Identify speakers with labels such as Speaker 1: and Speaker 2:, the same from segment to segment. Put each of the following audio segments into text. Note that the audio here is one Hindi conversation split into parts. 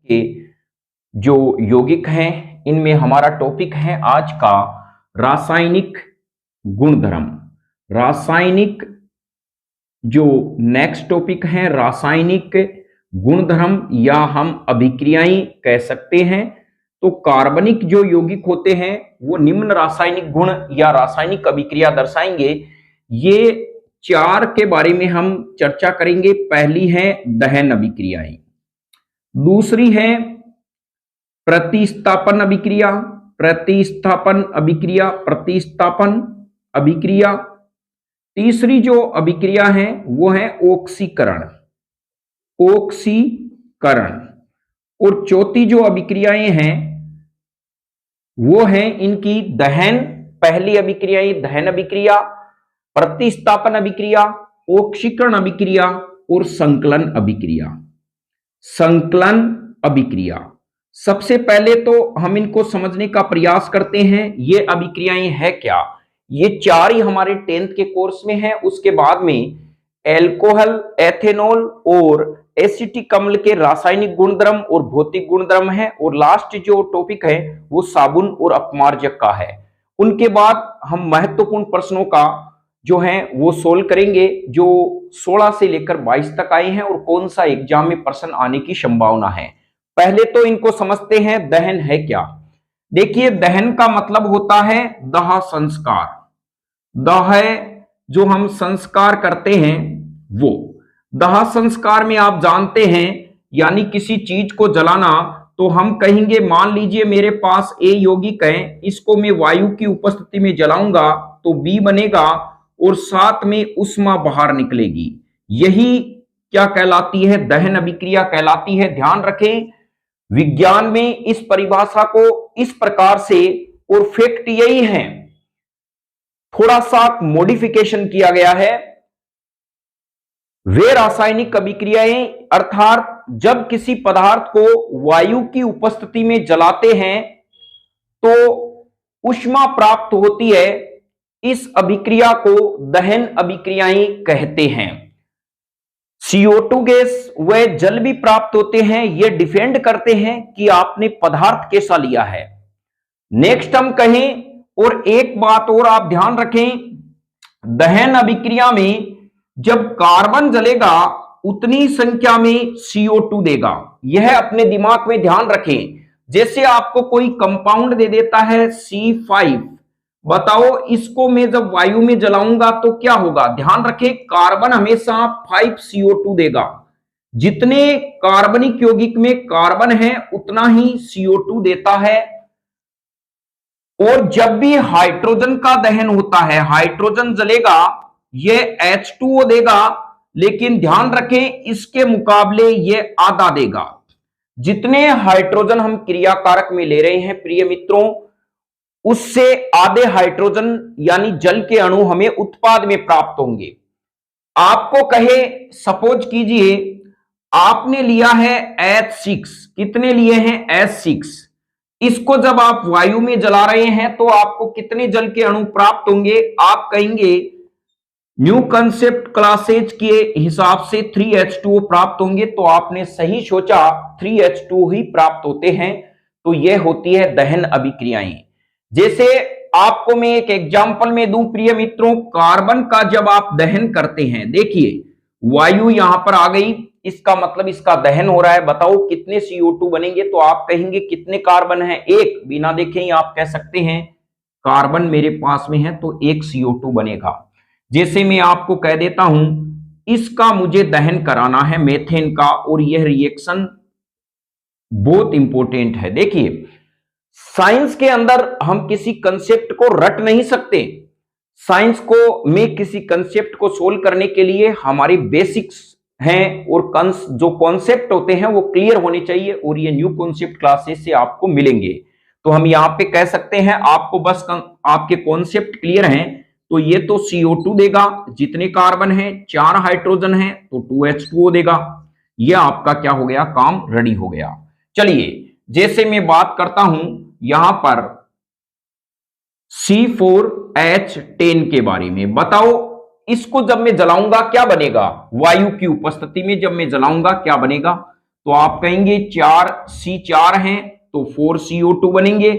Speaker 1: के जो यौगिक हैं इनमें हमारा टॉपिक है आज का रासायनिक गुणधर्म। रासायनिक जो नेक्स्ट टॉपिक है रासायनिक गुणधर्म या हम अभिक्रियाएं कह सकते हैं। तो कार्बनिक जो यौगिक होते हैं वो निम्न रासायनिक गुण या रासायनिक अभिक्रिया दर्शाएंगे। ये चार के बारे में हम चर्चा करेंगे। पहली है दहन अभिक्रियाएं, दूसरी है प्रतिस्थापन अभिक्रिया, प्रतिस्थापन अभिक्रिया, प्रतिस्थापन अभिक्रिया। तीसरी जो अभिक्रिया है वो है ऑक्सीकरण, ऑक्सीकरण। और चौथी जो अभिक्रियाएं हैं वो है इनकी दहन। पहली अभिक्रियाएं दहन अभिक्रिया, प्रतिस्थापन अभिक्रिया, ऑक्सीकरण अभिक्रिया और संकलन अभिक्रिया। संकलन अभिक्रिया सबसे पहले तो हम इनको समझने का प्रयास करते हैं। ये अभिक्रियाएं है क्या? ये चार ही हमारे 10th के कोर्स में है। उसके बाद में एल्कोहल, एथेनॉल और एसिटिक अम्ल के रासायनिक गुणधर्म और भौतिक गुणधर्म है। और लास्ट जो टॉपिक है वो साबुन और अपमार्जक का है। उनके बाद हम महत्वपूर्ण प्रश्नों का जो है वो सोल्व करेंगे, जो 16 से लेकर 22 तक आए हैं और कौन सा एग्जाम में प्रश्न आने की संभावना है। पहले तो इनको समझते हैं दहन है क्या। देखिए, दहन का मतलब होता है दाह संस्कार। दाह जो हम संस्कार करते हैं वो दाह संस्कार में आप जानते हैं यानी किसी चीज को जलाना। तो हम कहेंगे मान लीजिए मेरे पास ए यौगिक है, इसको मैं वायु की उपस्थिति में जलाऊंगा तो बी बनेगा और साथ में उष्मा बाहर निकलेगी। यही क्या कहलाती है? दहन अभिक्रिया कहलाती है। ध्यान रखें, विज्ञान में इस परिभाषा को इस प्रकार से, और फैक्ट यही है, थोड़ा सा मॉडिफिकेशन किया गया है। वे रासायनिक अभिक्रियाएं अर्थात जब किसी पदार्थ को वायु की उपस्थिति में जलाते हैं तो ऊष्मा प्राप्त होती है। इस अभिक्रिया को दहन अभिक्रियाएं कहते हैं। CO2 गैस व जल भी प्राप्त होते हैं। ये डिपेंड करते हैं कि आपने पदार्थ कैसा लिया है। नेक्स्ट हम कहें, और एक बात और आप ध्यान रखें, दहन अभिक्रिया में जब कार्बन जलेगा उतनी संख्या में CO2 देगा। यह अपने दिमाग में ध्यान रखें। जैसे आपको कोई कंपाउंड दे देता है C5, बताओ इसको मैं जब वायु में जलाऊंगा तो क्या होगा? ध्यान रखें, कार्बन हमेशा 5 CO2 देगा। जितने कार्बनिक यौगिक में कार्बन है उतना ही CO2 देता है। और जब भी हाइड्रोजन का दहन होता है, हाइड्रोजन जलेगा, ये H2O देगा, लेकिन ध्यान रखें इसके मुकाबले ये आधा देगा। जितने हाइड्रोजन हम क्रियाकारक में ले रहे हैं प्रिय मित्रों, उससे आधे हाइड्रोजन यानी जल के अणु हमें उत्पाद में प्राप्त होंगे। आपको कहे, सपोज कीजिए आपने लिया है H6, कितने लिए हैं? H6। इसको जब आप वायु में जला रहे हैं तो आपको कितने जल के अणु प्राप्त होंगे? आप कहेंगे न्यू कंसेप्ट क्लासेज के हिसाब से 3H2O प्राप्त होंगे। तो आपने सही सोचा, 3H2O ही प्राप्त होते हैं। तो यह होती है दहन अभिक्रियाएं। जैसे आपको मैं एक एग्जांपल में दूं प्रिय मित्रों, कार्बन का जब आप दहन करते हैं, देखिए वायु यहां पर आ गई, इसका मतलब इसका दहन हो रहा है। बताओ कितने CO2 बनेंगे? तो आप कहेंगे कितने कार्बन है? एक। बिना देखे ही आप कह सकते हैं कार्बन मेरे पास में है तो एक CO2 बनेगा। जैसे मैं आपको कह देता हूं इसका मुझे दहन कराना है मेथेन का, और यह रिएक्शन बहुत इंपॉर्टेंट है। देखिए, साइंस के अंदर हम किसी कंसेप्ट को रट नहीं सकते। साइंस को में किसी कंसेप्ट को सोल्व करने के लिए हमारी बेसिक्स हैं और जो कॉन्सेप्ट होते हैं वो क्लियर होने चाहिए, और ये न्यू कॉन्सेप्ट क्लासेस से आपको मिलेंगे। तो हम यहाँ पे कह सकते हैं आपको बस आपके कॉन्सेप्ट क्लियर हैं तो ये तो CO2 देगा। जितने कार्बन है, 4 हाइड्रोजन है तो 2H2O देगा। ये आपका क्या हो गया? काम रेडी हो गया। चलिए, जैसे मैं बात करता हूं यहां पर C4H10 के बारे में, बताओ इसको जब मैं जलाऊंगा क्या बनेगा? वायु की उपस्थिति में जब मैं जलाऊंगा क्या बनेगा? तो आप कहेंगे 4C4 हैं तो 4CO2 बनेंगे,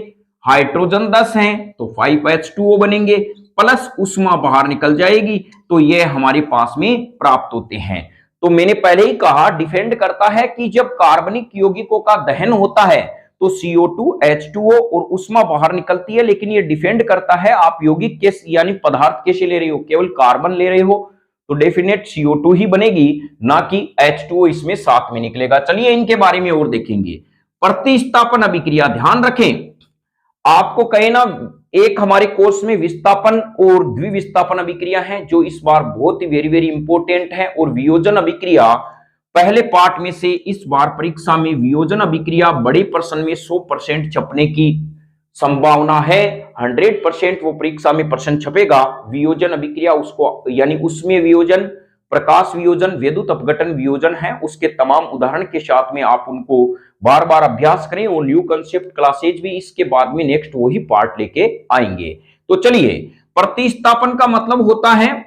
Speaker 1: हाइड्रोजन 10 हैं तो 5H2O बनेंगे, प्लस उष्मा बाहर निकल जाएगी, तो ये हमारे पास में प्राप्त होते हैं। तो मैंने पहले ही कहा डिफेंड करता है कि जब कार्बनिक यौगिकों का दहन होता है तो CO2 H2O और उष्मा बाहर निकलती है, लेकिन ये डिफेंड करता है आप यौगिक कैसे यानी पदार्थ कैसे ले रहे हो, केवल कार्बन ले रहे हो तो डेफिनेट CO2 ही बनेगी, ना कि H2O इसमें साथ में निकलेगा। चलिए इनके बारे में और देखेंगे। प्रतिस्थापन अभिक्रिया, ध्यान रखें आपको कहे ना एक हमारे कोर्स में विस्थापन और द्विविस्थापन अभिक्रिया है जो इस बार बहुत ही वेरी वेरी इंपॉर्टेंट है, और वियोजन अभिक्रिया पहले पार्ट में से इस बार परीक्षा में वियोजन अभिक्रिया बड़े प्रश्न में 100% छपने की संभावना है। 100% वो परीक्षा में प्रश्न छपेगा वियोजन अभिक्रिया, उसको यानी उसमें वियोजन, प्रकाश वियोजन, विद्युत अपघटन वियोजन है, उसके तमाम उदाहरण के साथ में आप उनको बार बार अभ्यास करें, और न्यू कंसेप्ट क्लासेज भी इसके बाद में नेक्स्ट वही पार्ट लेके आएंगे। तो चलिए, प्रतिस्थापन का मतलब होता है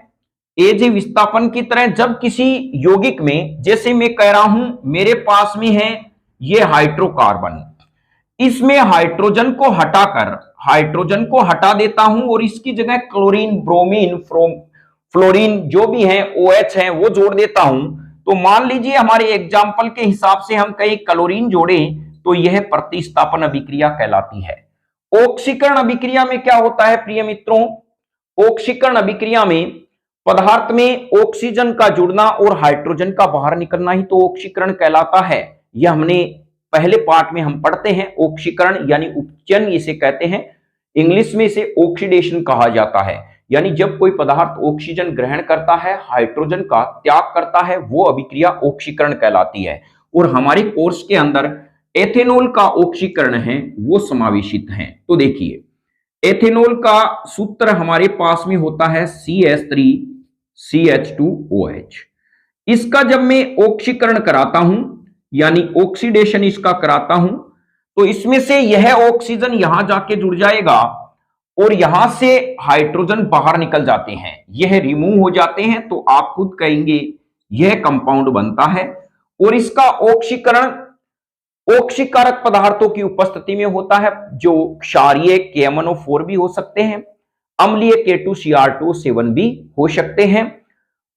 Speaker 1: एज विस्थापन की तरह जब किसी यौगिक में, जैसे मैं कह रहा हूं मेरे पास में है ये हाइड्रोकार्बन, इसमें हाइड्रोजन को हटा देता हूं और इसकी जगह क्लोरीन, ब्रोमीन, फ्लोरीन जो भी है OH है वो जोड़ देता हूं। तो मान लीजिए हमारे एग्जाम्पल के हिसाब से हम कहीं क्लोरीन जोड़ें तो यह प्रतिस्थापन अभिक्रिया कहलाती है। ऑक्सीकरण अभिक्रिया में क्या होता है प्रिय मित्रों, ऑक्सीकरण अभिक्रिया में पदार्थ में ऑक्सीजन का जुड़ना और हाइड्रोजन का बाहर निकलना ही तो ऑक्सीकरण कहलाता है। यह हमने पहले पार्ट में हम पढ़ते हैं। ऑक्सीकरण यानी उपचयन इसे कहते हैं, इंग्लिश में इसे ऑक्सीडेशन कहा जाता है, यानी जब कोई पदार्थ ऑक्सीजन ग्रहण करता है, हाइड्रोजन का त्याग करता है, वो अभिक्रिया ऑक्सीकरण कहलाती है। और हमारे कोर्स के अंदर एथेनॉल का ऑक्सीकरण है वो समावेशित है। तो देखिए एथेनॉल का सूत्र हमारे पास में होता है CH3CH2OH। इसका जब मैं ऑक्सीकरण कराता हूं यानी ऑक्सीडेशन इसका कराता हूं तो इसमें से यह ऑक्सीजन यहां जाके जुड़ जाएगा और यहां से हाइड्रोजन बाहर निकल जाते हैं, यह रिमूव हो जाते हैं, तो आप खुद कहेंगे यह कंपाउंड बनता है। और इसका ऑक्सीकरण ऑक्सीकारक पदार्थों की उपस्थिति में होता है, जो क्षारीय KMnO4 भी हो सकते हैं, अम्लीय K2Cr2O7 भी हो सकते हैं।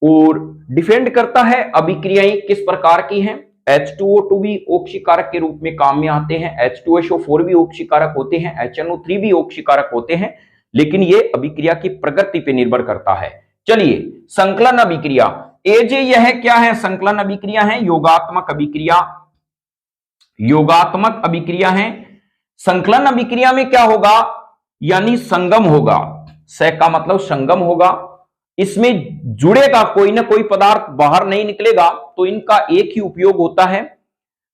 Speaker 1: और डिफेंड करता है अभिक्रियाएं किस प्रकार की हैं। H2O2 भी ऑक्सीकारक के रूप में काम में आते हैं, H2SO4 भी ऑक्सीकारक होते हैं, HNO3 भी ऑक्सीकारक होते हैं, लेकिन ये अभिक्रिया की प्रकृति पे निर्भर करता है। चलिए संकलन अभिक्रिया, एजे यह क्या है, संकलन अभिक्रिया है, योगात्मक अभिक्रिया, योगात्मक अभिक्रिया है। संकलन अभिक्रिया में क्या होगा, यानी संगम होगा, स का मतलब संगम होगा, इसमें जुड़ेगा कोई ना कोई पदार्थ, बाहर नहीं निकलेगा, तो इनका एक ही उपयोग होता है,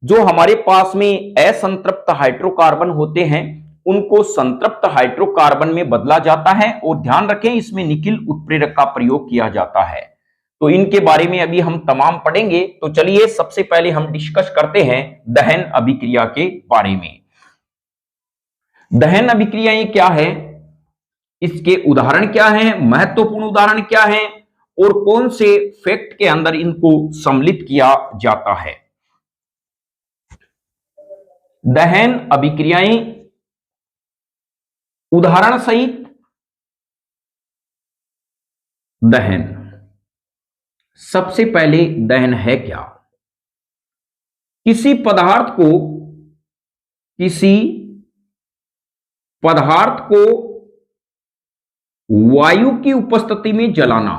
Speaker 1: जो हमारे पास में असंतृप्त हाइड्रोकार्बन होते हैं उनको संतृप्त हाइड्रोकार्बन में बदला जाता है। और ध्यान रखें इसमें निकिल उत्प्रेरक का प्रयोग किया जाता है। तो इनके बारे में अभी हम तमाम पढ़ेंगे। तो चलिए सबसे पहले हम डिस्कस करते हैं दहन अभिक्रिया के बारे में। दहन अभिक्रियाएं क्या है, इसके उदाहरण क्या हैं, महत्वपूर्ण उदाहरण क्या हैं, और कौन से फैक्ट के अंदर इनको सम्मिलित किया जाता है। दहन अभिक्रियाएं उदाहरण सहित दहन। सबसे पहले दहन है क्या, किसी पदार्थ को वायु की उपस्थिति में जलाना,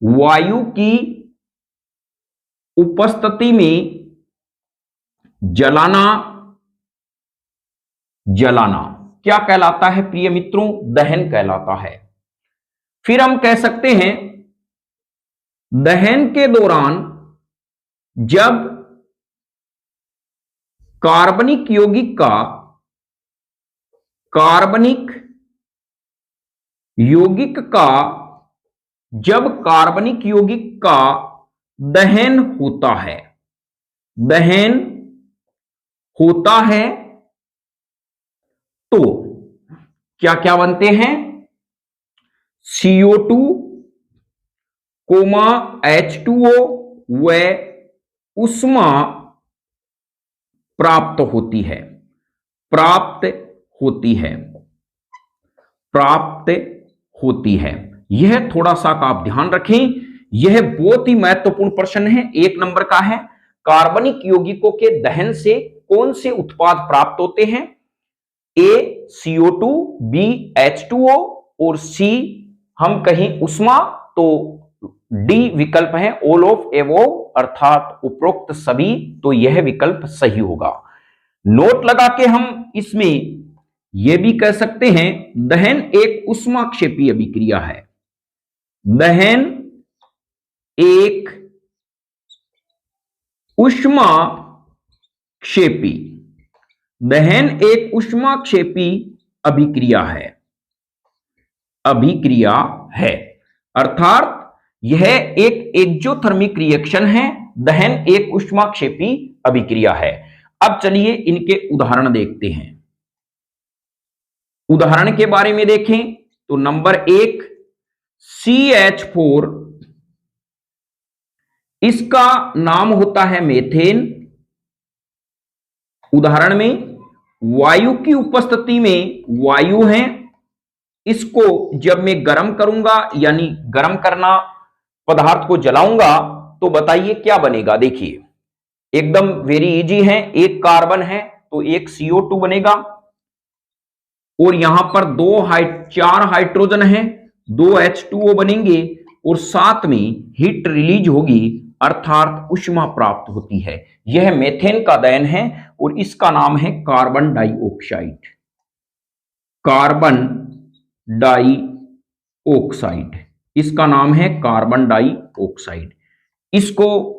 Speaker 1: वायु की उपस्थिति में जलाना क्या कहलाता है प्रिय मित्रों, दहन कहलाता है। फिर हम कह सकते हैं दहन के दौरान जब कार्बनिक यौगिक का दहन होता है तो क्या क्या बनते हैं, CO2, H2O व उष्मा प्राप्त होती है, प्राप्त होती है, प्राप्त होती है। यह थोड़ा सा का आप ध्यान रखें, यह बहुत ही महत्वपूर्ण प्रश्न है, 1 नंबर का है। कार्बनिक यौगिकों के दहन से कौन से उत्पाद प्राप्त होते हैं? ए CO2, बी H2O और सी हम कहीं उष्मा, तो डी विकल्प है ऑल ऑफ एबोव अर्थात उपरोक्त सभी, तो यह विकल्प सही होगा। नोट लगा के हम इसमें यह भी कह सकते हैं दहन एक उष्माक्षेपी अभिक्रिया है, दहन एक उष्माक्षेपी, दहन एक उष्माक्षेपी अभिक्रिया है, अभिक्रिया है अर्थात यह एक एक्सोथर्मिक रिएक्शन है, दहन एक उष्माक्षेपी अभिक्रिया है। अब चलिए इनके उदाहरण देखते हैं। उदाहरण के बारे में देखें तो नंबर 1 CH4, इसका नाम होता है मेथेन। उदाहरण में वायु की उपस्थिति में वायु है, इसको जब मैं गर्म करूंगा यानी गर्म करना पदार्थ को जलाऊंगा तो बताइए क्या बनेगा। देखिए एकदम वेरी इजी है, एक कार्बन है तो एक CO2 बनेगा और यहां पर 4 हाइड्रोजन है, 2 H2O बनेंगे और साथ में हीट रिलीज होगी अर्थात ऊष्मा प्राप्त होती है। यह मेथेन का दहन है और इसका नाम है कार्बन डाइऑक्साइड, कार्बन डाइऑक्साइड, इसका नाम है कार्बन डाइऑक्साइड। इसको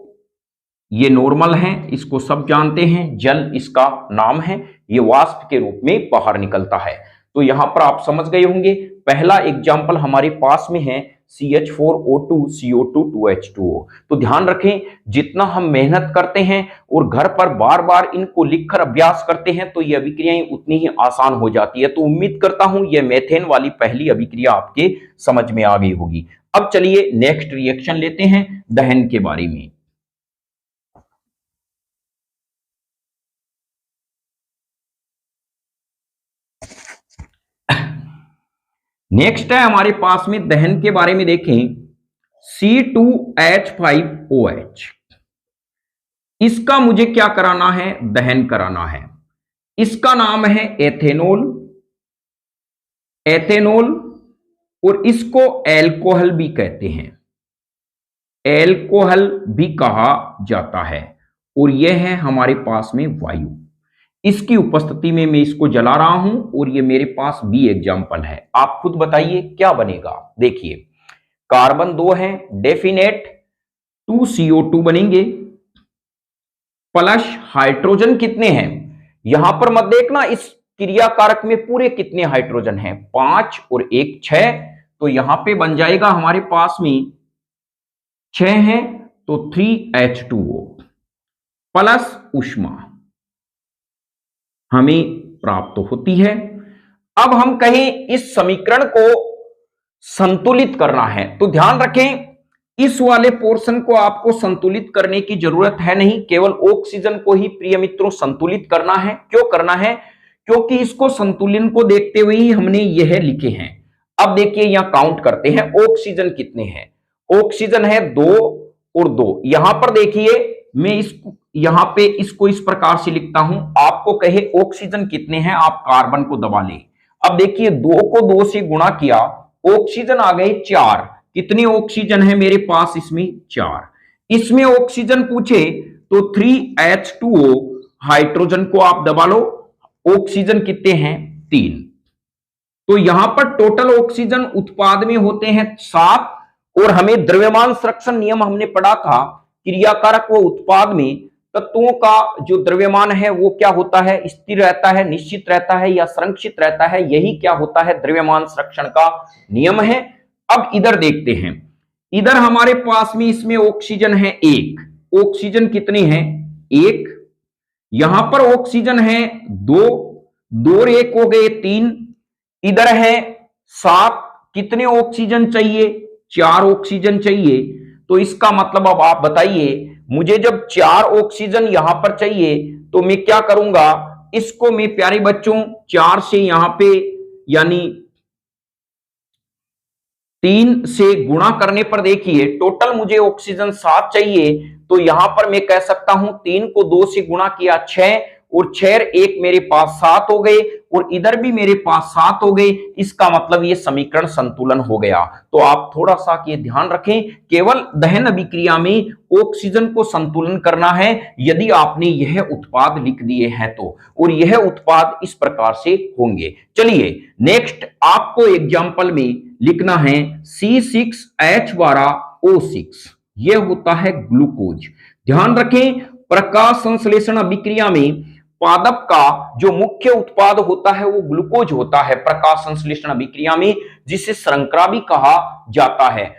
Speaker 1: ये नॉर्मल है, इसको सब जानते हैं, जल इसका नाम है, ये वाष्प के रूप में बाहर निकलता है। तो यहां पर आप समझ गए होंगे, पहला एग्जाम्पल हमारे पास में है CH4O2 CO2 2H2O। तो ध्यान रखें जितना हम मेहनत करते हैं और घर पर बार बार इनको लिखकर अभ्यास करते हैं तो ये अभिक्रियाएं उतनी ही आसान हो जाती है। तो उम्मीद करता हूं ये मेथेन वाली पहली अभिक्रिया आपके समझ में आ गई होगी। अब चलिए नेक्स्ट रिएक्शन लेते हैं दहन के बारे में। नेक्स्ट है हमारे पास में दहन के बारे में देखें C2H5OH, इसका मुझे क्या कराना है? दहन कराना है। इसका नाम है एथेनॉल, एथेनॉल और इसको एल्कोहल भी कहते हैं, एल्कोहल भी कहा जाता है। और यह है हमारे पास में वायु, इसकी उपस्थिति में मैं इसको जला रहा हूं और ये मेरे पास बी एग्जाम्पल है। आप खुद बताइए क्या बनेगा। देखिए कार्बन 2 है, डेफिनेट 2 CO2 बनेंगे प्लस हाइड्रोजन कितने हैं यहां पर मत देखना, इस क्रिया कारक में पूरे कितने हाइड्रोजन हैं, 5 और 1 6। तो यहां पे बन जाएगा हमारे पास में 6 है तो 3H2O प्लस ऊष्मा हमें प्राप्त होती है। अब हम कहें इस समीकरण को संतुलित करना है तो ध्यान रखें इस वाले पोर्शन को आपको संतुलित करने की जरूरत है नहीं, केवल ऑक्सीजन को ही प्रिय मित्रों संतुलित करना है। क्यों करना है? क्योंकि इसको संतुलन को देखते हुए ही हमने यह लिखे हैं। अब देखिए यहां काउंट करते हैं ऑक्सीजन कितने हैं। ऑक्सीजन है 2 और 2। यहां पर देखिए मैं इसको यहां पे इसको इस प्रकार से लिखता हूं, आपको कहे ऑक्सीजन कितने हैं, आप कार्बन को दबा ले। अब देखिए 2 को 2 से गुणा किया, ऑक्सीजन आ गए 4। कितने ऑक्सीजन है मेरे पास? इसमें 4। इसमें ऑक्सीजन पूछे तो 3H2O, हाइड्रोजन को आप दबा लो, ऑक्सीजन कितने हैं? 3। तो यहां पर टोटल ऑक्सीजन उत्पाद में होते हैं 7। और हमें द्रव्यमान संरक्षण नियम हमने पढ़ा था, क्रियाकारक व उत्पाद में तत्वों का जो द्रव्यमान है वो क्या होता है? स्थिर रहता है, निश्चित रहता है या संरक्षित रहता है। यही क्या होता है? द्रव्यमान संरक्षण का नियम है। अब इधर देखते हैं, इधर हमारे पास में इसमें ऑक्सीजन है 1। ऑक्सीजन कितने हैं? 1। यहां पर ऑक्सीजन है 2, 2 और 1 हो गए 3। इधर है 7। कितने ऑक्सीजन चाहिए? 4 ऑक्सीजन चाहिए। तो इसका मतलब अब आप बताइए मुझे जब 4 ऑक्सीजन यहां पर चाहिए तो मैं क्या करूंगा, इसको मैं प्यारे बच्चों 4 से यहां पे यानी 3 से गुणा करने पर देखिए टोटल मुझे ऑक्सीजन 7 चाहिए, तो यहां पर मैं कह सकता हूं 3 को 2 से गुणा किया 6 और 6 1 मेरे पास 7 हो गए और इधर भी मेरे पास 7 हो गए। इसका मतलब ये समीकरण संतुलन हो गया। तो आप थोड़ा सा ये ध्यान रखें, केवल दहन अभिक्रिया में ऑक्सीजन को संतुलन करना है यदि आपने यह उत्पाद लिख दिए हैं तो, और यह उत्पाद इस प्रकार से होंगे। चलिए नेक्स्ट आपको एग्जांपल में लिखना है C6H12O6, यह होता है ग्लूकोज। ध्यान रखें प्रकाश संश्लेषण अभिक्रिया में पादप का जो मुख्य उत्पाद होता है वो ग्लूकोज होता है प्रकाश संश्लेषण अभिक्रिया में, जिसे शर्करा भी कहा जाता है।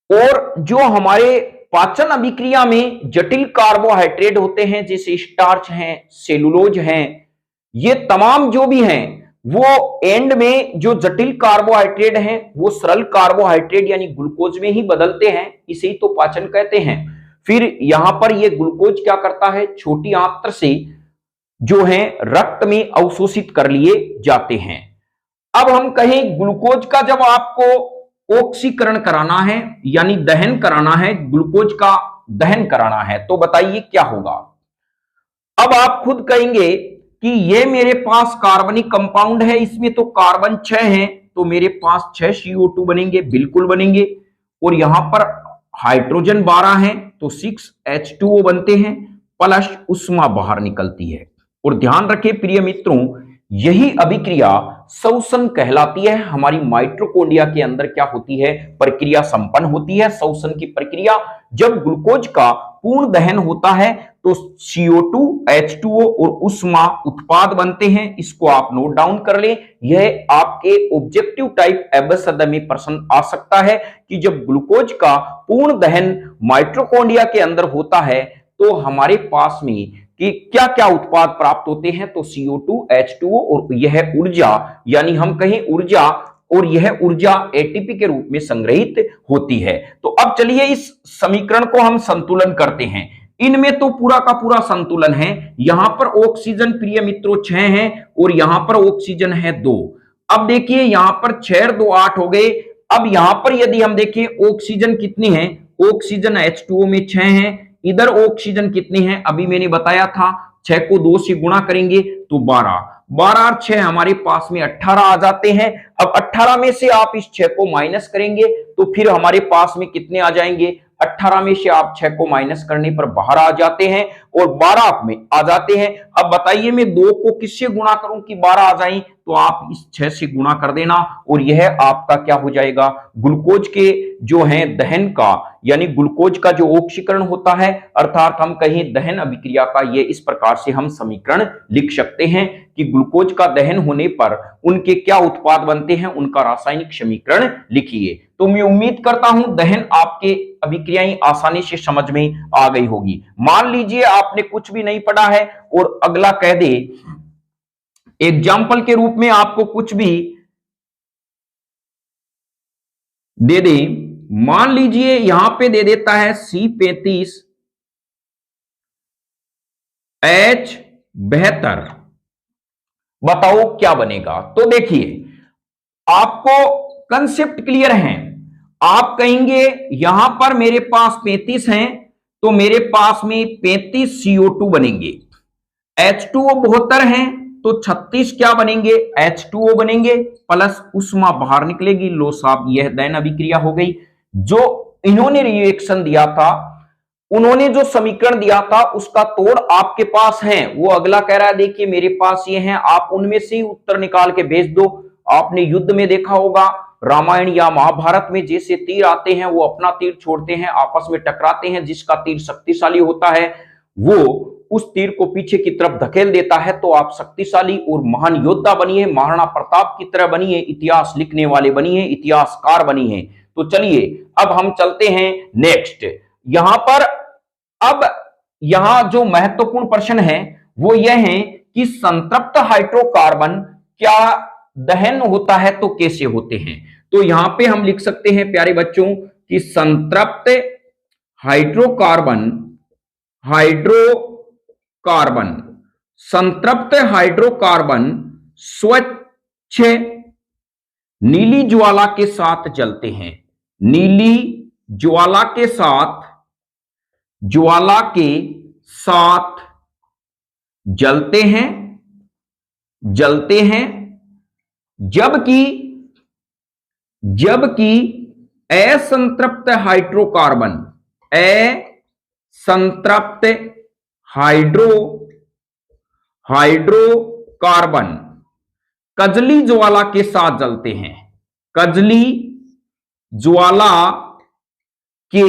Speaker 1: और जो हमारे पाचन अभिक्रिया में जटिल कार्बोहाइड्रेट होते हैं जैसे स्टार्च हैं, सेलुलोज हैं, ये तमाम जो भी हैं वो एंड में जो जटिल कार्बोहाइड्रेट हैं वो सरल कार्बोहाइड्रेट यानी ग्लूकोज में ही बदलते हैं, इसे ही तो पाचन कहते हैं। फिर यहां पर ये ग्लूकोज क्या करता है, छोटी आंत्र से जो है रक्त में अवशोषित कर लिए जाते हैं। अब हम कहें ग्लूकोज का जब आपको ऑक्सीकरण कराना है यानी दहन कराना है, ग्लूकोज का दहन कराना है, तो बताइए क्या होगा। अब आप खुद कहेंगे कि ये मेरे पास कार्बनिक कंपाउंड है, इसमें तो कार्बन 6 है, तो मेरे पास 6 CO2 बनेंगे, बिल्कुल बनेंगे। और यहां पर हाइड्रोजन 12 है तो 6H2O बनते हैं, प्लस उष्मा बाहर निकलती है। और ध्यान रखें प्रिय मित्रों, यही अभिक्रिया शोषण कहलाती है। हमारी माइटोकॉन्ड्रिया के अंदर क्या होती है, प्रक्रिया संपन्न होती है शोषण की प्रक्रिया। जब ग्लूकोज का पूर्ण दहन होता है तो CO2 H2O और उष्मा उत्पाद बनते हैं। इसको आप नोट डाउन कर लें, यह आपके ऑब्जेक्टिव टाइप एबेसद में प्रश्न आ सकता है कि जब ग्लूकोज का पूर्ण दहन माइटोकॉन्ड्रिया के अंदर होता है तो हमारे पास में कि क्या क्या उत्पाद प्राप्त होते हैं, तो CO2 H2O और यह ऊर्जा यानी हम कहें ऊर्जा, और यह ऊर्जा एटीपी के रूप में संग्रहित होती है। तो अब चलिए इस समीकरण को हम संतुलन करते हैं। इनमें तो पूरा का पूरा संतुलन है। यहां पर ऑक्सीजन प्रिय मित्रों 6 है और यहां पर ऑक्सीजन है 2। अब देखिए यहां पर 6 2 8 हो गए। अब यहां पर यदि हम देखें ऑक्सीजन कितनी है, ऑक्सीजन H2O में 6 है, इधर ऑक्सीजन कितनी है अभी मैंने बताया था, 6 को 2 से गुणा करेंगे तो 12 और 6 हमारे पास में 18 आ जाते हैं। अब 18 में से आप इस 6 को माइनस करेंगे तो फिर हमारे पास में कितने आ जाएंगे, 18 में से आप 6 को माइनस करने पर बाहर आ जाते हैं और 12 में आ जाते हैं। अब बताइए मैं 2 को किससे गुणा करूं कि 12 आ जाए, तो आप इस 6 से गुणा कर देना और यह आपका क्या हो जाएगा, ग्लूकोज के जो है दहन का यानी ग्लूकोज का जो ऑक्सीकरण होता है, अर्थात हम कहें दहन अभिक्रिया का, ये इस प्रकार से हम समीकरण लिख सकते हैं कि ग्लूकोज का दहन होने पर उनके क्या उत्पाद बनते हैं, उनका रासायनिक समीकरण लिखिए। तो मैं उम्मीद करता हूं दहन आपके अभिक्रियाएं आसानी से समझ में आ गई होगी। मान लीजिए आपने कुछ भी नहीं पढ़ा है और अगला कह दे एग्जाम्पल के रूप में आपको कुछ भी दे दे, मान लीजिए यहां पे दे देता है C35H72, बताओ क्या बनेगा। तो देखिए आपको कंसेप्ट क्लियर है, आप कहेंगे यहां पर मेरे पास 35 हैं तो मेरे पास में 35 CO2 बनेंगे, H2O 72 हैं तो 36 क्या बनेंगे, H2O बनेंगे, प्लस उष्मा बाहर निकलेगी। लो साहब यह दहन अभिक्रिया हो गई। जो इन्होंने रिएक्शन दिया था, उन्होंने जो समीकरण दिया था उसका तोड़ आपके पास है, वो अगला कह रहा है देखिए मेरे पास ये हैं, आप उनमें से ही उत्तर निकाल के भेज दो। आपने युद्ध में देखा होगा, रामायण या महाभारत में जैसे तीर आते हैं वो अपना तीर छोड़ते हैं, आपस में टकराते हैं, जिसका तीर शक्तिशाली होता है वो उस तीर को पीछे की तरफ धकेल देता है। तो आप शक्तिशाली और महान योद्धा बनिए, महाराणा प्रताप की तरह बनिए, इतिहास लिखने वाले बनिए, इतिहासकार बनिए। तो चलिए अब हम चलते हैं नेक्स्ट। यहां पर अब यहां जो महत्वपूर्ण प्रश्न है वो यह है कि संतृप्त हाइड्रोकार्बन क्या दहन होता है तो कैसे होते हैं। तो यहां पे हम लिख सकते हैं प्यारे बच्चों कि संतृप्त हाइड्रोकार्बन हाइड्रोकार्बन, संतृप्त हाइड्रोकार्बन स्वच्छ नीली ज्वाला के साथ जलते हैं। नीली ज्वाला के साथ जलते हैं, जबकि असंतृप्त हाइड्रोकार्बन कजली ज्वाला के साथ जलते हैं। कजली ज्वाला के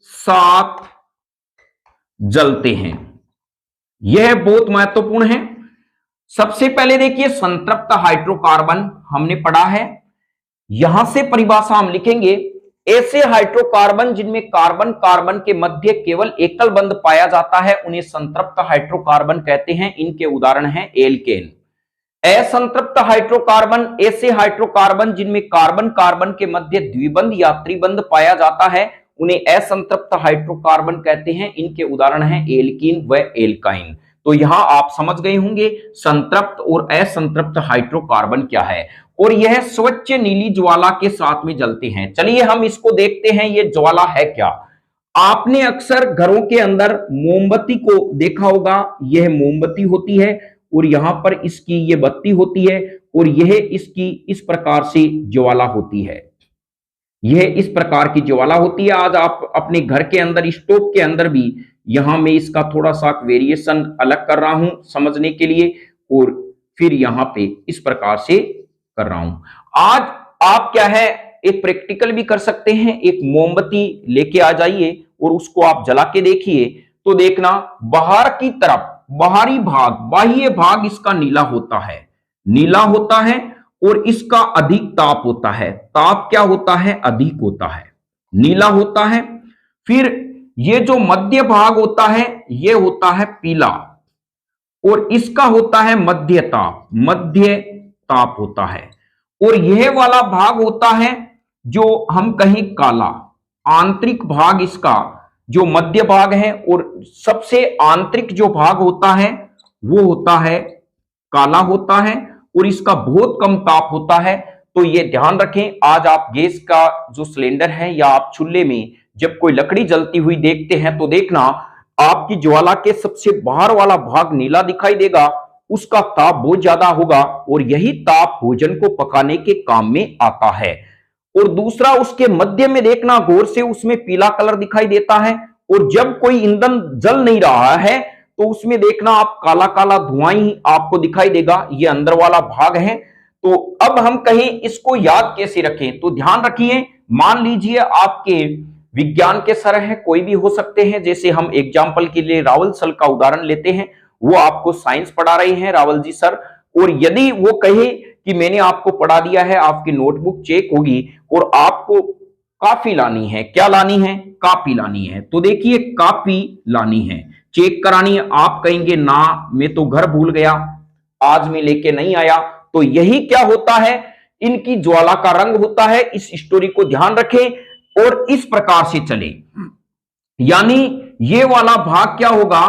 Speaker 1: साथ जलते हैं। यह बहुत महत्वपूर्ण है। सबसे पहले देखिए संतृप्त हाइड्रोकार्बन हमने पढ़ा है। यहां से परिभाषा हम लिखेंगे, ऐसे हाइड्रोकार्बन जिनमें कार्बन कार्बन के मध्य केवल एकल बंध पाया जाता है उन्हें संतृप्त हाइड्रोकार्बन कहते हैं। इनके उदाहरण हैं एल्केन। असंतृप्त हाइड्रोकार्बन ऐसे हाइड्रोकार्बन जिनमें कार्बन कार्बन के मध्य द्विबंध या त्रिबंध पाया जाता है उन्हें असंतृप्त हाइड्रोकार्बन कहते हैं। इनके उदाहरण हैं एल्कीन व एल्काइन। तो यहां आप समझ गए होंगे संतृप्त और असंतृप्त हाइड्रोकार्बन क्या है, और यह स्वच्छ नीली ज्वाला के साथ में जलते हैं। चलिए हम इसको देखते हैं, ये ज्वाला है क्या। आपने अक्सर घरों के अंदर मोमबत्ती को देखा होगा। यह मोमबत्ती होती है और यहां पर इसकी ये बत्ती होती है और यह इसकी इस प्रकार से ज्वाला होती है। यह इस प्रकार की ज्वाला होती है। आज आप अपने घर के अंदर स्टोव के अंदर भी, यहां मैं इसका थोड़ा सा वेरिएशन अलग कर रहा हूं समझने के लिए, और फिर यहां पे इस प्रकार से कर रहा हूं। आज आप क्या है एक प्रैक्टिकल भी कर सकते हैं। एक मोमबत्ती लेके आ जाइए और उसको आप जला के देखिए, तो देखना बाहर की तरफ बाहरी भाग, बाह्य भाग इसका नीला होता है और इसका अधिक ताप होता है। ताप क्या होता है? अधिक होता है, नीला होता है। फिर ये जो मध्य भाग होता है ये होता है पीला और इसका होता है मध्य ताप होता है। और यह वाला भाग होता है जो हम कहें काला, आंतरिक भाग इसका जो मध्य भाग है, और सबसे आंतरिक जो भाग होता है वो होता है काला होता है और इसका बहुत कम ताप होता है। तो ये ध्यान रखें। आज आप गैस का जो सिलेंडर है या आप चूल्हे में जब कोई लकड़ी जलती हुई देखते हैं तो देखना आपकी ज्वाला के सबसे बाहर वाला भाग नीला दिखाई देगा, उसका ताप बहुत ज्यादा होगा और यही ताप भोजन को पकाने के काम में आता है। और दूसरा उसके मध्य में देखना गौर से, उसमें पीला कलर दिखाई देता है। और जब कोई ईंधन जल नहीं रहा है तो उसमें देखना आप काला काला धुआं ही आपको दिखाई देगा। ये अंदर वाला भाग है। तो अब हम कहें इसको याद कैसे रखें, तो ध्यान रखिए। मान लीजिए आपके विज्ञान के सर हैं, कोई भी हो सकते हैं। जैसे हम एग्जाम्पल के लिए रावल सर का उदाहरण लेते हैं, वो आपको साइंस पढ़ा रहे हैं रावल जी सर। और यदि वो कहे कि मैंने आपको पढ़ा दिया है, आपकी नोटबुक चेक होगी और आपको कॉपी लानी है, क्या लानी है? कॉपी लानी है। तो देखिए कॉपी लानी है, चेक करानी है। आप कहेंगे ना मैं तो घर भूल गया, आज मैं लेके नहीं आया। तो यही क्या होता है, इनकी ज्वाला का रंग होता है। इस स्टोरी को ध्यान रखें और इस प्रकार से चले। यानी ये वाला भाग क्या होगा?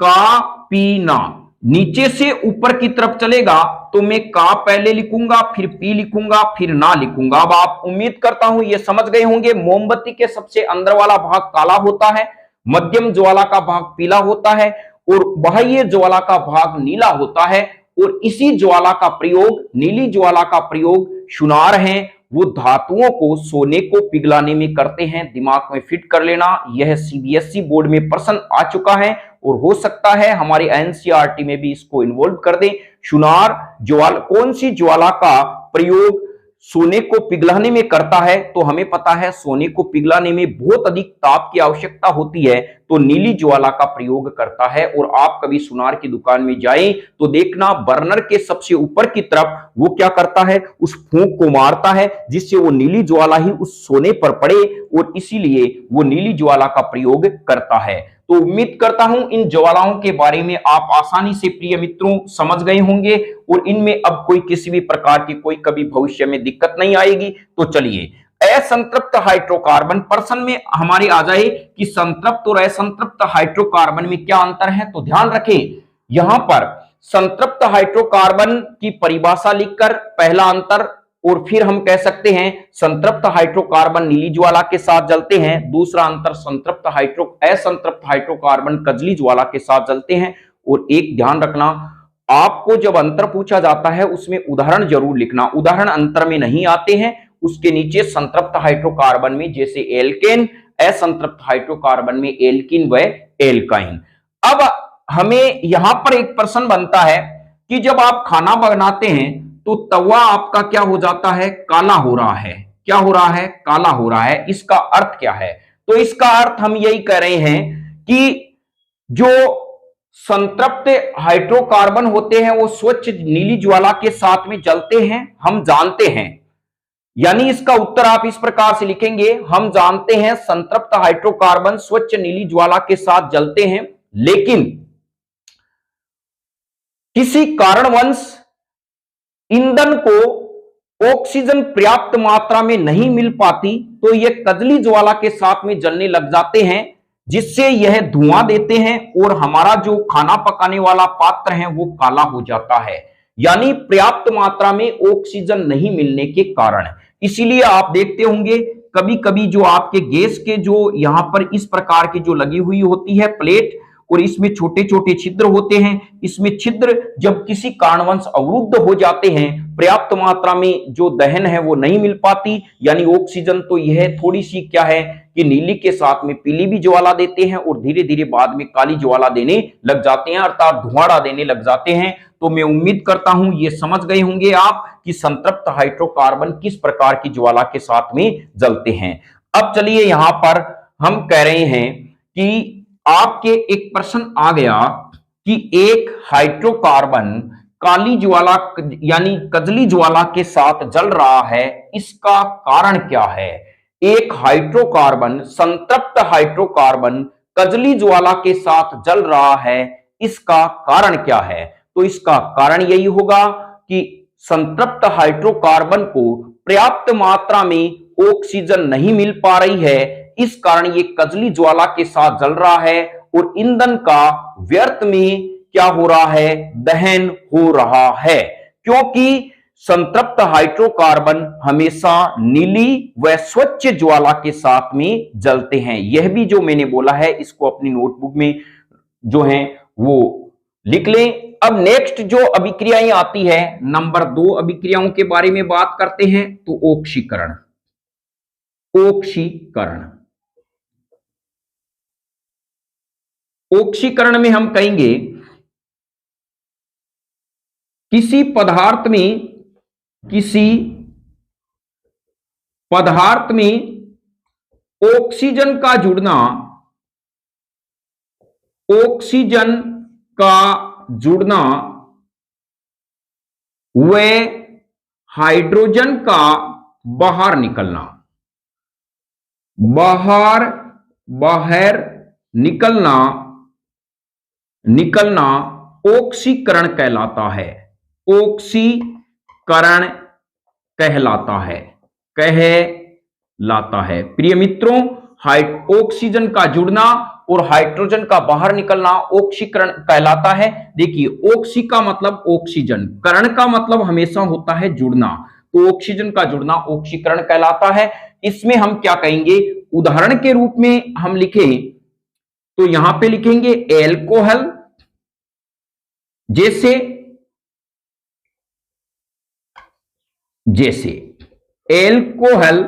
Speaker 1: का पीना। नीचे से ऊपर की तरफ चलेगा तो मैं का पहले लिखूंगा, फिर पी लिखूंगा, फिर ना लिखूंगा। अब आप उम्मीद करता हूं ये समझ गए होंगे। मोमबत्ती के सबसे अंदर वाला भाग काला होता है, मध्यम ज्वाला का भाग पीला होता है और बाह्य ज्वाला का भाग नीला होता है। और इसी ज्वाला का प्रयोग, नीली ज्वाला का प्रयोग सुनार हैं वो धातुओं को, सोने को पिघलाने में करते हैं। दिमाग में फिट कर लेना, यह सीबीएसई बोर्ड में प्रश्न आ चुका है और हो सकता है हमारे एनसीईआरटी में भी इसको इन्वॉल्व कर दें। सुनार ज्वाला, कौन सी ज्वाला का प्रयोग सोने को पिघलाने में करता है? तो हमें पता है सोने को पिघलाने में बहुत अधिक ताप की आवश्यकता होती है, तो नीली ज्वाला का प्रयोग करता है। और आप कभी सुनार की दुकान में जाएं तो देखना बर्नर के सबसे ऊपर की तरफ वो क्या करता है, उस फूंक को मारता है जिससे वो नीली ज्वाला ही उस सोने पर पड़े और इसीलिए वो नीली ज्वाला का प्रयोग करता है। तो उम्मीद करता हूं इन ज्वालाओं के बारे में आप आसानी से प्रिय मित्रों समझ गए होंगे और इनमें अब कोई किसी भी प्रकार की कोई कभी भविष्य में दिक्कत नहीं आएगी। तो चलिए असंतृप्त हाइड्रोकार्बन, प्रश्न में हमारे आ जाए कि संतृप्त और असंतृप्त हाइड्रोकार्बन में क्या अंतर है, तो ध्यान रखें यहां पर संतृप्त हाइड्रोकार्बन की परिभाषा लिखकर पहला अंतर, और फिर हम कह सकते हैं संतृप्त हाइड्रोकार्बन नीली ज्वाला के साथ जलते हैं। दूसरा अंतर संतृप्त असंतृप्त हाइड्रोकार्बन कजली ज्वाला के साथ जलते हैं। और एक ध्यान रखना, आपको जब अंतर पूछा जाता है उसमें उदाहरण जरूर लिखना, उदाहरण अंतर में नहीं आते हैं, उसके नीचे संतृप्त हाइड्रोकार्बन में जैसे एल्केन, असंतृप्त हाइड्रोकार्बन में एल्किन व एल्काइन। अब हमें यहां पर एक प्रश्न बनता है कि जब आप खाना बनाते हैं तो तवा आपका क्या हो जाता है, काला हो रहा है। क्या हो रहा है, काला हो रहा है। इसका अर्थ क्या है, तो इसका अर्थ हम यही कह रहे हैं कि जो संतृप्त हाइड्रोकार्बन होते हैं वो स्वच्छ नीली ज्वाला के साथ में जलते हैं, हम जानते हैं। यानी इसका उत्तर आप इस प्रकार से लिखेंगे, हम जानते हैं संतृप्त हाइड्रोकार्बन स्वच्छ नीली ज्वाला के साथ जलते हैं, लेकिन किसी कारणवश ईंधन को ऑक्सीजन पर्याप्त मात्रा में नहीं मिल पाती तो यह कजली ज्वाला के साथ में जलने लग जाते हैं, जिससे यह धुआं देते हैं और हमारा जो खाना पकाने वाला पात्र है वो काला हो जाता है, यानी पर्याप्त मात्रा में ऑक्सीजन नहीं मिलने के कारण। इसीलिए आप देखते होंगे कभी कभी जो आपके गैस के जो यहां पर इस प्रकार की जो लगी हुई होती है प्लेट, और इसमें छोटे छोटे छिद्र होते हैं, इसमें छिद्र जब किसी कारणवश अवरुद्ध हो जाते हैं, पर्याप्त मात्रा में जो दहन है वो नहीं मिल पाती, यानी ऑक्सीजन, तो यह थोड़ी सी क्या है कि नीली के साथ में पीली भी ज्वाला देते हैं और धीरे धीरे बाद में काली ज्वाला देने लग जाते हैं, अर्थात धुआंडा देने लग जाते हैं। तो मैं उम्मीद करता हूं ये समझ गए होंगे आप कि संतृप्त हाइड्रोकार्बन किस प्रकार की ज्वाला के साथ में जलते हैं। अब चलिए यहां पर हम कह रहे हैं कि आपके एक प्रश्न आ गया कि एक हाइड्रोकार्बन काली ज्वाला यानी कजली ज्वाला के साथ जल रहा है, इसका कारण क्या है। एक हाइड्रोकार्बन संतृप्त हाइड्रोकार्बन कजली ज्वाला के साथ जल रहा है, इसका कारण क्या है, तो इसका कारण यही होगा कि संतृप्त हाइड्रोकार्बन को पर्याप्त मात्रा में ऑक्सीजन नहीं मिल पा रही है, इस कारण ये कजली ज्वाला के साथ जल रहा है और ईंधन का व्यर्थ में क्या हो रहा है, दहन हो रहा है, क्योंकि संतृप्त हाइड्रोकार्बन हमेशा नीली व स्वच्छ ज्वाला के साथ में जलते हैं। यह भी जो मैंने बोला है इसको अपनी नोटबुक में जो है वो लिख लें। अब नेक्स्ट जो अभिक्रियाएं आती है, नंबर 2 अभिक्रियाओं के बारे में बात करते हैं, तो ऑक्सीकरण। ऑक्सीकरण, ऑक्सीकरण में हम कहेंगे किसी पदार्थ में ऑक्सीजन का जुड़ना, ऑक्सीजन का जुड़ना व हाइड्रोजन का बाहर निकलना, बाहर निकलना ऑक्सीकरण कहलाता है। ऑक्सीकरण कहलाता है। प्रिय मित्रों, ऑक्सीजन का जुड़ना और हाइड्रोजन का बाहर निकलना ऑक्सीकरण कहलाता है। देखिए, ऑक्सी का मतलब ऑक्सीजन, करण का मतलब हमेशा होता है जुड़ना, तो ऑक्सीजन का जुड़ना ऑक्सीकरण कहलाता है। इसमें हम क्या कहेंगे, उदाहरण के रूप में हम लिखें तो यहां पे लिखेंगे एल्कोहल, जैसे एल्कोहल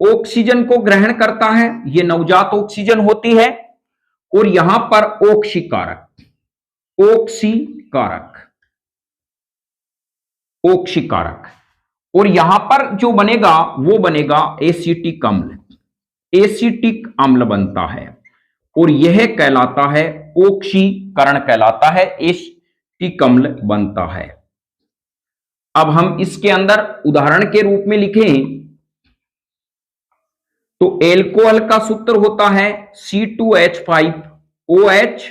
Speaker 1: ऑक्सीजन को ग्रहण करता है, यह नवजात ऑक्सीजन होती है, और यहां पर ऑक्सीकारक, और यहां पर जो बनेगा वो बनेगा एसिटिक अम्ल बनता है, और यह कहलाता है ऑक्सीकरण कहलाता है, एसिटिक अम्ल बनता है। अब हम इसके अंदर उदाहरण के रूप में लिखें तो एल्कोहल का सूत्र होता है C2H5OH,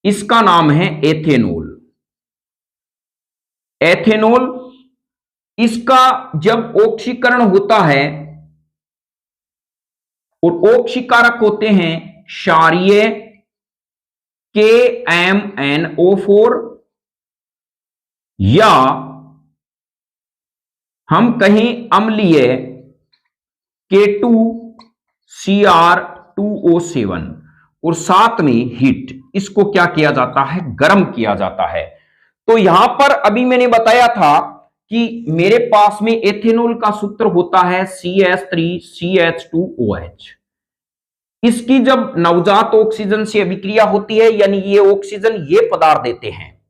Speaker 1: इसका नाम है एथेनॉल। इसका जब ऑक्सीकरण होता है और ऑक्सीकारक होते हैं क्षारीय KMnO4 या हम कहें अम्लीय K2Cr2O7 और साथ में हीट, इसको क्या किया जाता है, गर्म किया जाता है। तो यहां पर अभी मैंने बताया था कि मेरे पास में एथेनॉल का सूत्र होता है CH3CH2OH। इसकी जब नवजात ऑक्सीजन से अभिक्रिया होती है, यानी ये ऑक्सीजन ये पदार्थ देते हैं,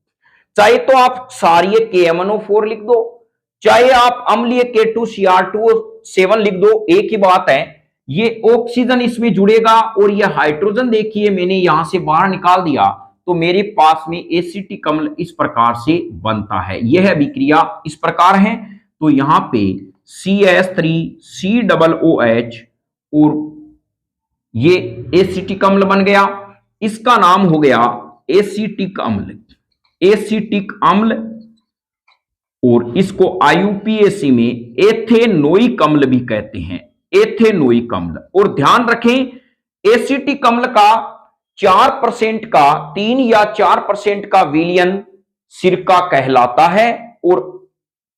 Speaker 1: चाहे तो आप क्षारीय KMnO4 लिख दो, चाहे आप अम्लीय K2Cr2O7 लिख दो, एक ही बात है। ये ऑक्सीजन इसमें जुड़ेगा और ये हाइड्रोजन देखिए मैंने यहां से बाहर निकाल दिया, तो मेरे पास में एसिटिक अम्ल इस प्रकार से बनता है। यह अभिक्रिया इस प्रकार है। तो यहां पे CH3COOH और ये एसिटिक अम्ल बन गया, इसका नाम हो गया एसिटिक अम्ल। एसिटिक अम्ल, और इसको IUPAC में एथेनोइक अम्ल भी कहते हैं, एथेनोइक अम्ल। और ध्यान रखें, एसिटिक अम्ल का 4% का 3 या 4% का विलयन सिरका कहलाता है। और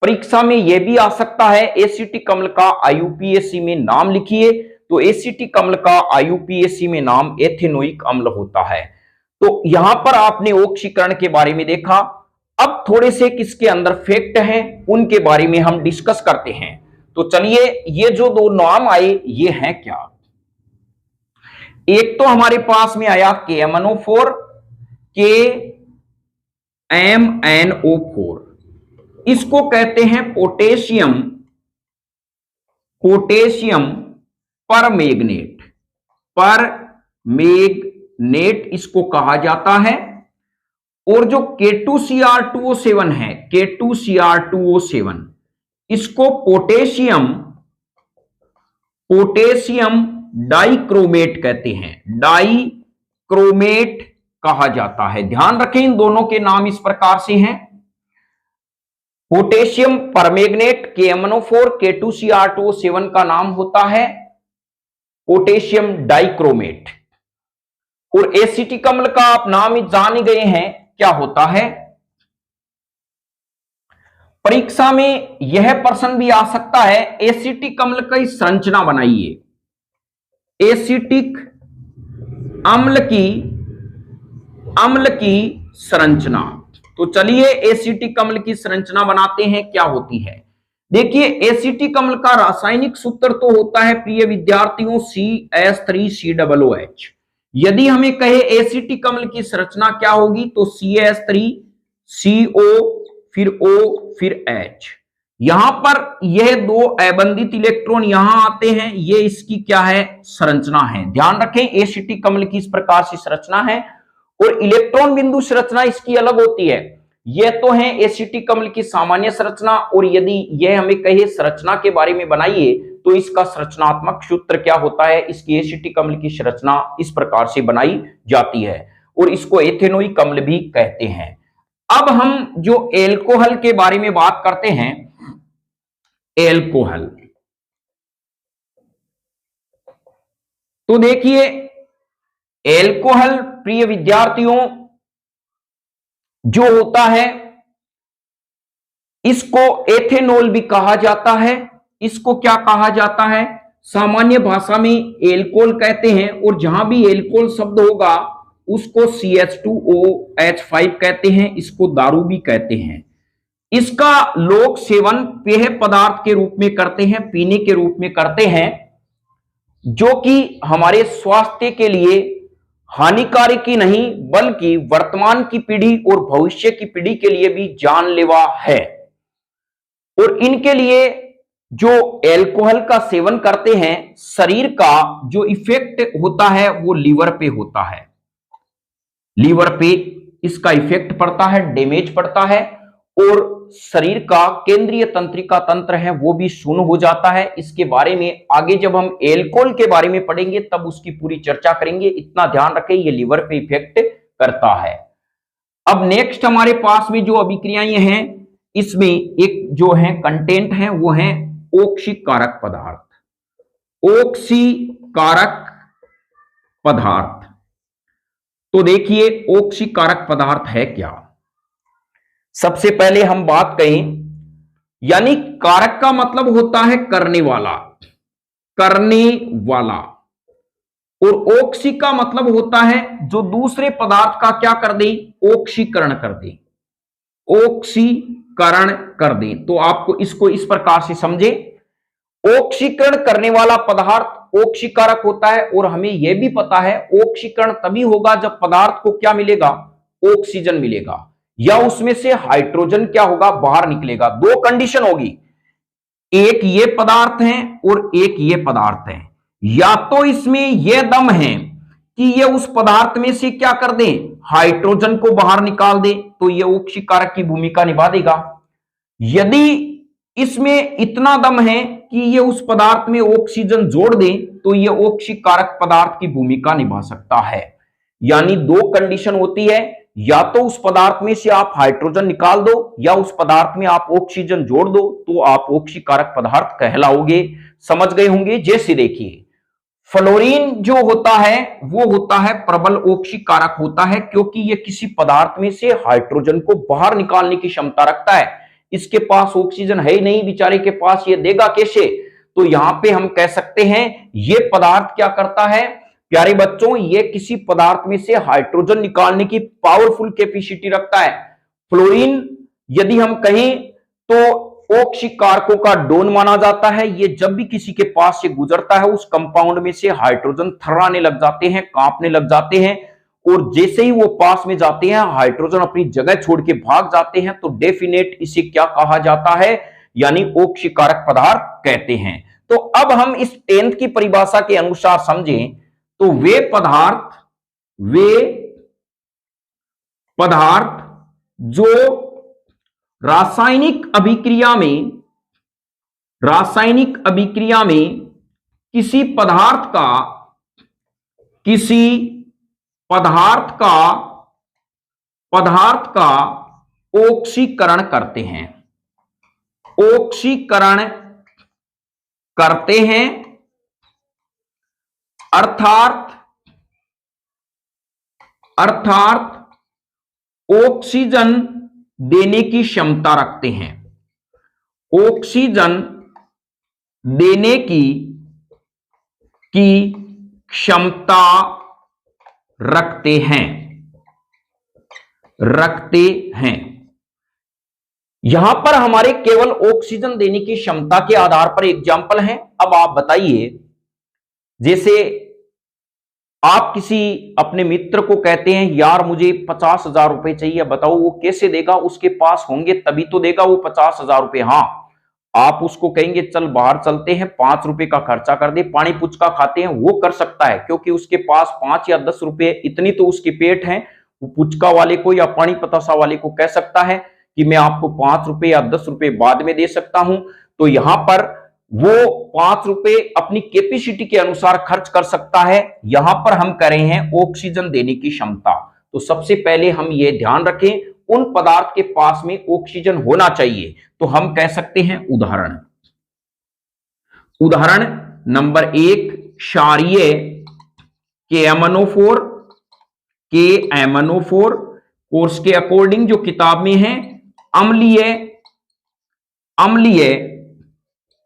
Speaker 1: परीक्षा में यह भी आ सकता है एसिटिक अम्ल का IUPAC में नाम लिखिए, तो एसिटिक अम्ल का IUPAC में नाम एथेनोइक अम्ल होता है। तो यहां पर आपने ऑक्सीकरण के बारे में देखा। अब थोड़े से किसके अंदर फैक्ट हैं उनके बारे में हम डिस्कस करते हैं। तो चलिए, ये जो दो नाम आए ये हैं क्या। एक तो हमारे पास में आया KMnO4, KMnO4, इसको कहते हैं पोटेशियम परमैंगनेट। परमैंगनेट इसको कहा जाता है। और जो K2Cr2O7 है, K2Cr2O7, इसको पोटेशियम डाइक्रोमेट कहते हैं, डाइक्रोमेट कहा जाता है। ध्यान रखें, इन दोनों के नाम इस प्रकार से हैं। पोटेशियम परमैंगनेट KMnO4, K2Cr2O7 का नाम होता है पोटेशियम डाइक्रोमेट। और एसिटिक अम्ल का आप नाम जान ही गए हैं क्या होता है। परीक्षा में यह प्रश्न भी आ सकता है, एसिटिक अम्ल की संरचना बनाइए। एसिटिक अम्ल की संरचना। तो चलिए एसिटिक अम्ल की संरचना बनाते हैं, क्या होती है। देखिए, एसिटिक अम्ल का रासायनिक सूत्र तो होता है प्रिय विद्यार्थियों CH3COOH। यदि हमें कहे एसिटिक अम्ल की संरचना क्या होगी, तो CH3CO फिर O फिर H। यहां पर यह दो अबंधित इलेक्ट्रॉन यहां आते हैं, ये इसकी क्या है, संरचना है। ध्यान रखें, एसिटिक अम्ल की इस प्रकार से संरचना है और इलेक्ट्रॉन बिंदु संरचना इसकी अलग होती है। यह तो है एसिटिक अम्ल की सामान्य संरचना, और यदि यह हमें कहे संरचना के बारे में बनाइए तो इसका संरचनात्मक सूत्र क्या होता है। इसकी एसिटिक अम्ल की संरचना इस प्रकार से बनाई जाती है और इसको एथेनोइक अम्ल भी कहते हैं। अब हम जो एल्कोहल के बारे में बात करते हैं, एल्कोहल। तो देखिए, एल्कोहल प्रिय विद्यार्थियों जो होता है, इसको एथेनॉल भी कहा जाता है। इसको क्या कहा जाता है, सामान्य भाषा में एल्कोहल कहते हैं, और जहां भी एल्कोहल शब्द होगा उसको CH2OH5 कहते हैं। इसको दारू भी कहते हैं। इसका लोग सेवन पेय पदार्थ के रूप में करते हैं, पीने के रूप में करते हैं, जो कि हमारे स्वास्थ्य के लिए हानिकारक ही नहीं बल्कि वर्तमान की पीढ़ी और भविष्य की पीढ़ी के लिए भी जानलेवा है। और इनके लिए जो एल्कोहल का सेवन करते हैं, शरीर का जो इफेक्ट होता है वो लीवर पे होता है। लीवर पे इसका इफेक्ट पड़ता है, डैमेज पड़ता है, और शरीर का केंद्रीय तंत्रिका तंत्र है वो भी शून्य हो जाता है। इसके बारे में आगे जब हम एल्कोहल के बारे में पढ़ेंगे तब उसकी पूरी चर्चा करेंगे। इतना ध्यान रखें, ये लीवर पे इफेक्ट करता है। अब नेक्स्ट हमारे पास में जो अभिक्रियाएं हैं, इसमें एक जो है कंटेंट है वो है ऑक्सीकारक पदार्थ। ऑक्सीकारक पदार्थ, तो देखिए ऑक्सीकारक पदार्थ है क्या। सबसे पहले हम बात करें, यानी कारक का मतलब होता है करने वाला, करने वाला, और ऑक्सी का मतलब होता है जो दूसरे पदार्थ का क्या कर दे, ऑक्सीकरण कर दे, ऑक्सीकरण कर दे। तो आपको इसको इस प्रकार से समझे, ऑक्सीकरण करने वाला पदार्थ ऑक्सीकारक होता है, और हमें यह भी पता है ऑक्सीकरण तभी होगा जब पदार्थ को क्या मिलेगा, ऑक्सीजन मिलेगा, या उसमें से हाइड्रोजन क्या होगा, बाहर निकलेगा। दो कंडीशन होगी, एक ये पदार्थ है और एक ये पदार्थ है। या तो इसमें यह दम है कि ये उस पदार्थ में से क्या कर दे, हाइड्रोजन को बाहर निकाल दे, तो ये ऑक्सीकारक की भूमिका निभा देगा। यदि इसमें इतना दम है कि ये उस पदार्थ में ऑक्सीजन जोड़ दे, तो ये ऑक्सीकारक पदार्थ की भूमिका निभा सकता है। यानी दो कंडीशन होती है, या तो उस पदार्थ में से आप हाइड्रोजन निकाल दो, या उस पदार्थ में आप ऑक्सीजन जोड़ दो, तो आप ऑक्सीकारक पदार्थ कहलाओगे। समझ गए होंगे। जैसे देखिए फ्लोरीन जो होता है वो होता है प्रबल ऑक्सीकारक होता है, क्योंकि ये किसी पदार्थ में से हाइड्रोजन को बाहर निकालने की क्षमता रखता है। इसके पास ऑक्सीजन है ही नहीं बेचारे के पास, ये देगा कैसे। तो यहां पे हम कह सकते हैं ये पदार्थ क्या करता है प्यारे बच्चों, ये किसी पदार्थ में से हाइड्रोजन निकालने की पावरफुल कैपेसिटी रखता है। फ्लोरीन यदि हम कहें तो ऑक्सीकारकों का डॉन माना जाता है। ये जब भी किसी के पास से गुजरता है उस कंपाउंड में से हाइड्रोजन थर्राने लग जाते हैं, कांपने लग जाते हैं, और जैसे ही वो पास में जाते हैं हाइड्रोजन अपनी जगह छोड़ के भाग जाते हैं, तो डेफिनेट इसे क्या कहा जाता है, यानी ऑक्सीकारक पदार्थ कहते हैं। तो अब हम इस 10th की परिभाषा के अनुसार समझें तो वे पदार्थ जो रासायनिक अभिक्रिया में किसी पदार्थ का ऑक्सीकरण करते हैं, अर्थात ऑक्सीजन देने की क्षमता रखते हैं, ऑक्सीजन देने की क्षमता रखते हैं। यहां पर हमारे केवल ऑक्सीजन देने की क्षमता के आधार पर एग्जाम्पल हैं। अब आप बताइए, जैसे आप किसी अपने मित्र को कहते हैं यार मुझे 50,000 रुपए चाहिए, बताओ वो कैसे देगा, उसके पास होंगे तभी तो देगा वो 50,000 रुपए। हाँ, आप उसको कहेंगे चल बाहर चलते हैं, 5 रुपए का खर्चा कर दे, पानी पुचका खाते हैं, वो कर सकता है क्योंकि उसके पास 5 या 10 रुपए इतनी तो उसके पेट है। वो पुचका वाले को या पानी पतासा वाले को कह सकता है कि मैं आपको 5 रुपए या 10 रुपए बाद में दे सकता हूं। तो यहां पर वो 5 रुपए अपनी कैपेसिटी के अनुसार खर्च कर सकता है। यहां पर हम कह रहे हैं ऑक्सीजन देने की क्षमता। तो सबसे पहले हम ये ध्यान रखें उन पदार्थ के पास में ऑक्सीजन होना चाहिए। तो हम कह सकते हैं उदाहरण नंबर 1 क्षारीय KMnO4 कोर्स के अकॉर्डिंग जो किताब में है, अम्लीय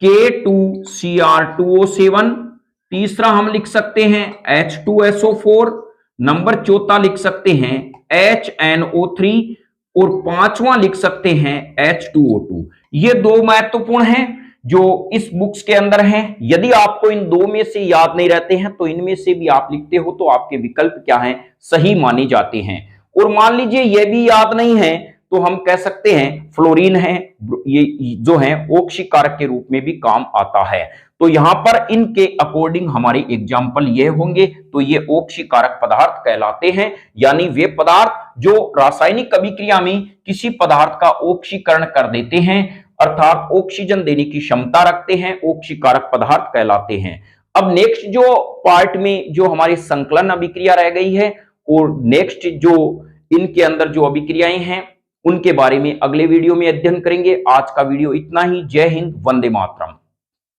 Speaker 1: K2Cr2O7, तीसरा हम लिख सकते हैं H2SO4, नंबर चौथा लिख सकते हैं HNO3, और पांचवा लिख सकते हैं H2O2। ये दो महत्वपूर्ण हैं जो इस बुक्स के अंदर हैं। यदि आपको इन दो में से याद नहीं रहते हैं तो इनमें से भी आप लिखते हो तो आपके विकल्प क्या हैं, सही माने जाते हैं। और मान लीजिए ये भी याद नहीं है तो हम कह सकते हैं फ्लोरीन है, ये जो है ऑक्सीकारक के रूप में भी काम आता है। तो यहां पर इनके अकॉर्डिंग हमारे एग्जाम्पल ये होंगे। तो ये ऑक्सीकारक पदार्थ कहलाते हैं, यानी वे पदार्थ जो रासायनिक अभिक्रिया में किसी पदार्थ का ऑक्सीकरण कर देते हैं, अर्थात ऑक्सीजन देने की क्षमता रखते हैं, ऑक्सीकारक पदार्थ कहलाते हैं। अब नेक्स्ट जो पार्ट में जो हमारी संकलन अभिक्रिया रह गई है, और नेक्स्ट जो इनके अंदर जो अभिक्रियाएं हैं उनके बारे में अगले वीडियो में अध्ययन करेंगे। आज का वीडियो इतना ही। जय हिंद, वंदे मातरम।